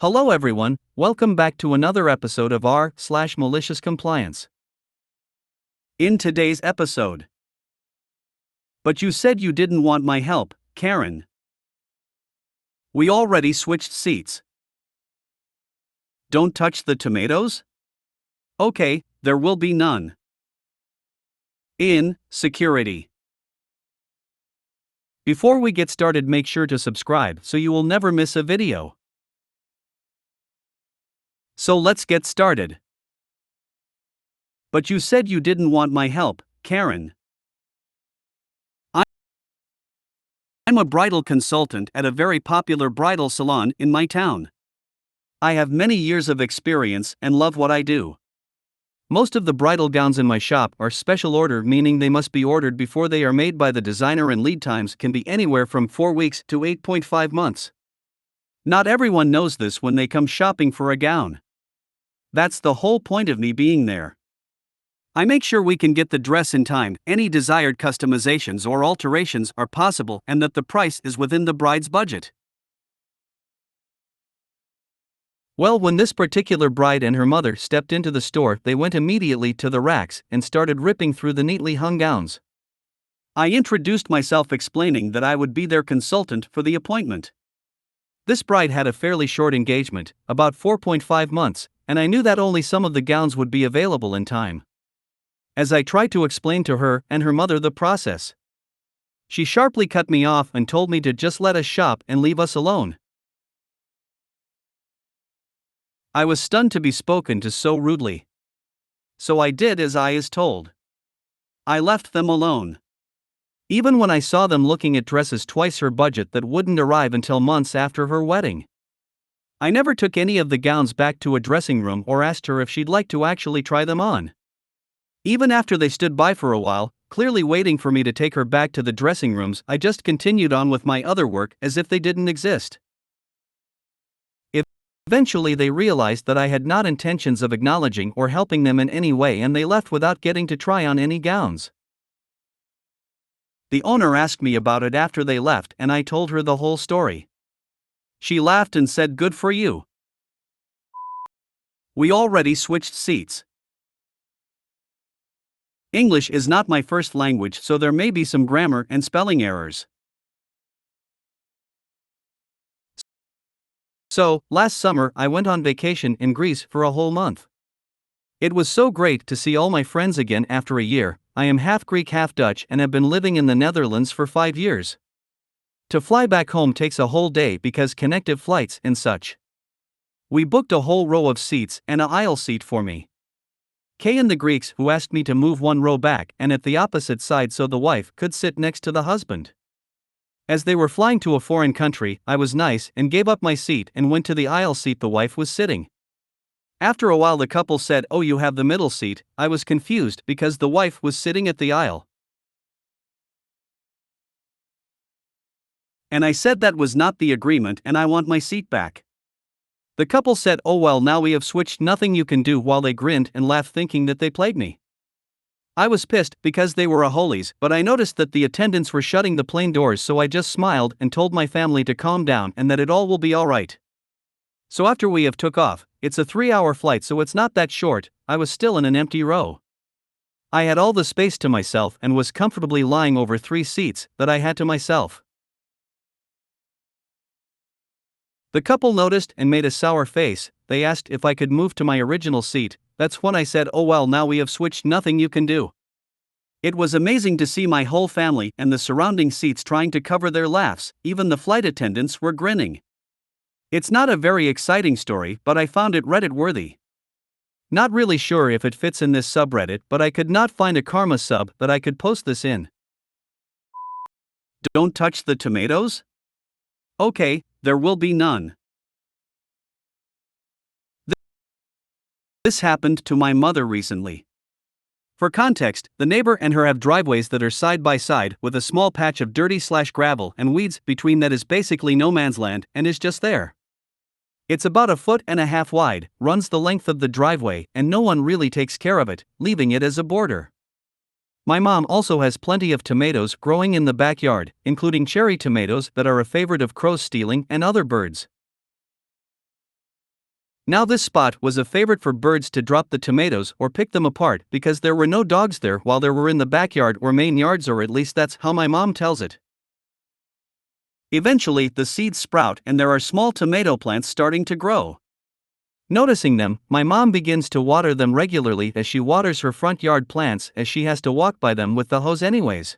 Hello everyone, welcome back to another episode of r/Malicious Compliance. In today's episode. But you said you didn't want my help, Karen. We already switched seats. Don't touch the tomatoes? Okay, there will be none. In security. Before we get started, make sure to subscribe so you will never miss a video. So let's get started. But you said you didn't want my help, Karen. I'm a bridal consultant at a very popular bridal salon in my town. I have many years of experience and love what I do. Most of the bridal gowns in my shop are special order, meaning they must be ordered before they are made by the designer, and lead times can be anywhere from 4 weeks to 8.5 months. Not everyone knows this when they come shopping for a gown. That's the whole point of me being there. I make sure we can get the dress in time, any desired customizations or alterations are possible, and that the price is within the bride's budget. Well, when this particular bride and her mother stepped into the store, they went immediately to the racks and started ripping through the neatly hung gowns. I introduced myself, explaining that I would be their consultant for the appointment. This bride had a fairly short engagement, about 4.5 months, and I knew that only some of the gowns would be available in time. As I tried to explain to her and her mother the process, she sharply cut me off and told me to just let us shop and leave us alone. I was stunned to be spoken to so rudely. So I did as I was told. I left them alone. Even when I saw them looking at dresses twice her budget that wouldn't arrive until months after her wedding. I never took any of the gowns back to a dressing room or asked her if she'd like to actually try them on. Even after they stood by for a while, clearly waiting for me to take her back to the dressing rooms, I just continued on with my other work as if they didn't exist. Eventually they realized that I had not intentions of acknowledging or helping them in any way, and they left without getting to try on any gowns. The owner asked me about it after they left, and I told her the whole story. She laughed and said, "Good for you. We already switched seats." English is not my first language, so there may be some grammar and spelling errors. So, last summer I went on vacation in Greece for a whole month. It was so great to see all my friends again after a year. I am half Greek, half Dutch, and have been living in the Netherlands for 5 years. To fly back home takes a whole day because connective flights and such. We booked a whole row of seats and an aisle seat for me. Kay and the Greeks, who asked me to move one row back and at the opposite side so the wife could sit next to the husband. As they were flying to a foreign country, I was nice and gave up my seat and went to the aisle seat the wife was sitting. After a while the couple said, "Oh, you have the middle seat." I was confused because the wife was sitting at the aisle. And I said that was not the agreement and I want my seat back. The couple said, "Oh well, now we have switched, nothing you can do," while they grinned and laughed, thinking that they played me. I was pissed because they were a holies, but I noticed that the attendants were shutting the plane doors, so I just smiled and told my family to calm down and that it all will be alright. So after we have took off, it's a 3-hour flight, so it's not that short. I was still in an empty row. I had all the space to myself and was comfortably lying over 3 seats that I had to myself. The couple noticed and made a sour face. They asked if I could move to my original seat. That's when I said, "Oh well, now we have switched, nothing you can do." It was amazing to see my whole family and the surrounding seats trying to cover their laughs. Even the flight attendants were grinning. It's not a very exciting story, but I found it Reddit worthy. Not really sure if it fits in this subreddit, but I could not find a karma sub that I could post this in. Don't touch the tomatoes? Okay, there will be none. This happened to my mother recently. For context, the neighbor and her have driveways that are side by side with a small patch of dirty/gravel and weeds between that is basically no man's land and is just there. It's about 1.5 feet wide, runs the length of the driveway, and no one really takes care of it, leaving it as a border. My mom also has plenty of tomatoes growing in the backyard, including cherry tomatoes that are a favorite of crows stealing and other birds. Now this spot was a favorite for birds to drop the tomatoes or pick them apart because there were no dogs there while they were in the backyard or main yards, or at least that's how my mom tells it. Eventually, the seeds sprout and there are small tomato plants starting to grow. Noticing them, my mom begins to water them regularly as she waters her front yard plants, as she has to walk by them with the hose anyways.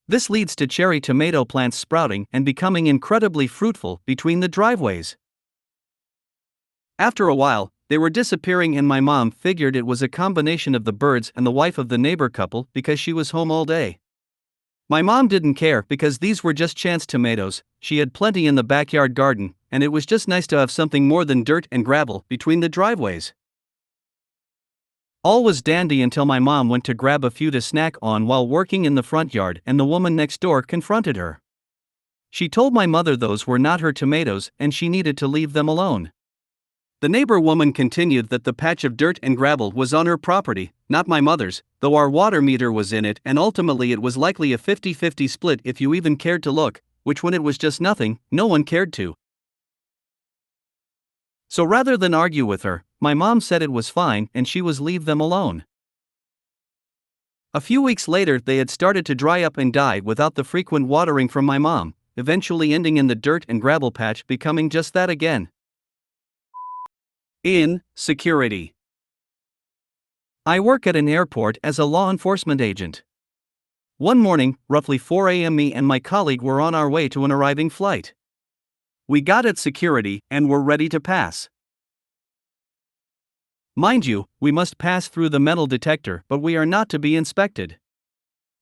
This leads to cherry tomato plants sprouting and becoming incredibly fruitful between the driveways. After a while, they were disappearing and my mom figured it was a combination of the birds and the wife of the neighbor couple because she was home all day. My mom didn't care because these were just chance tomatoes, she had plenty in the backyard garden, and it was just nice to have something more than dirt and gravel between the driveways. All was dandy until my mom went to grab a few to snack on while working in the front yard and the woman next door confronted her. She told my mother those were not her tomatoes and she needed to leave them alone. The neighbor woman continued that the patch of dirt and gravel was on her property, not my mother's, though our water meter was in it and ultimately it was likely a 50-50 split if you even cared to look, which when it was just nothing, no one cared to. So rather than argue with her, my mom said it was fine and she was leave them alone. A few weeks later they had started to dry up and die without the frequent watering from my mom, eventually ending in the dirt and gravel patch becoming just that again. In security. I work at an airport as a law enforcement agent. One morning, roughly 4 a.m., me and my colleague were on our way to an arriving flight. We got at security and were ready to pass. Mind you, we must pass through the metal detector, but we are not to be inspected.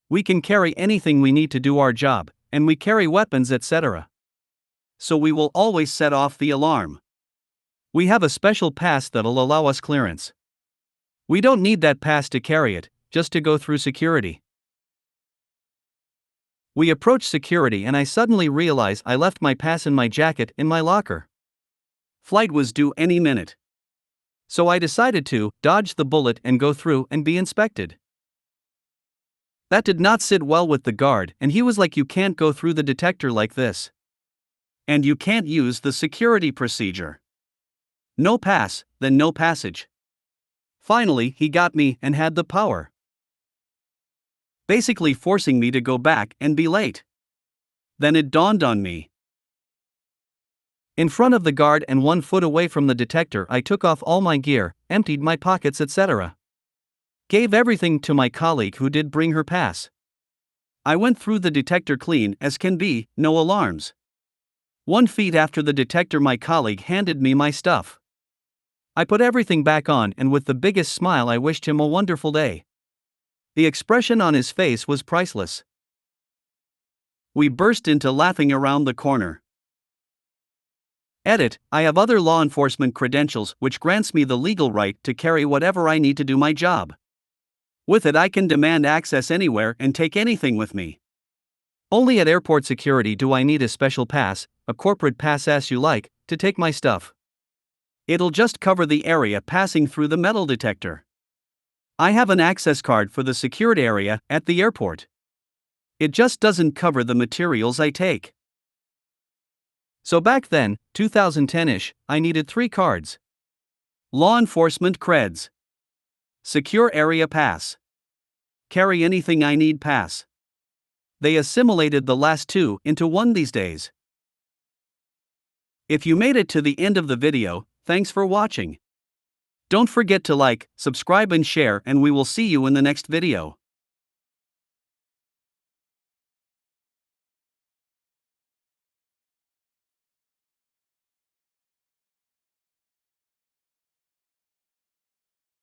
We can carry anything we need to do our job, and we carry weapons, etc. So we will always set off the alarm. We have a special pass that'll allow us clearance. We don't need that pass to carry it, just to go through security. We approach security and I suddenly realize I left my pass in my jacket in my locker. Flight was due any minute. So I decided to dodge the bullet and go through and be inspected. That did not sit well with the guard and he was like, "You can't go through the detector like this. And you can't use the security procedure. No pass, then no passage." Finally, he got me and had the power. Basically forcing me to go back and be late. Then it dawned on me. In front of the guard and 1 foot away from the detector, I took off all my gear, emptied my pockets, etc. Gave everything to my colleague who did bring her pass. I went through the detector clean as can be, no alarms. 1 feet after the detector, my colleague handed me my stuff. I put everything back on and with the biggest smile I wished him a wonderful day. The expression on his face was priceless. We burst into laughing around the corner. Edit: I have other law enforcement credentials which grants me the legal right to carry whatever I need to do my job. With it I can demand access anywhere and take anything with me. Only at airport security do I need a special pass, a corporate pass as you like, to take my stuff. It'll just cover the area passing through the metal detector. I have an access card for the secured area at the airport. It just doesn't cover the materials I take. So back then, 2010-ish, I needed 3 cards. Law enforcement creds. Secure area pass. Carry anything I need pass. They assimilated the last 2 into one these days. If you made it to the end of the video, thanks for watching. Don't forget to like, subscribe and share, and we will see you in the next video.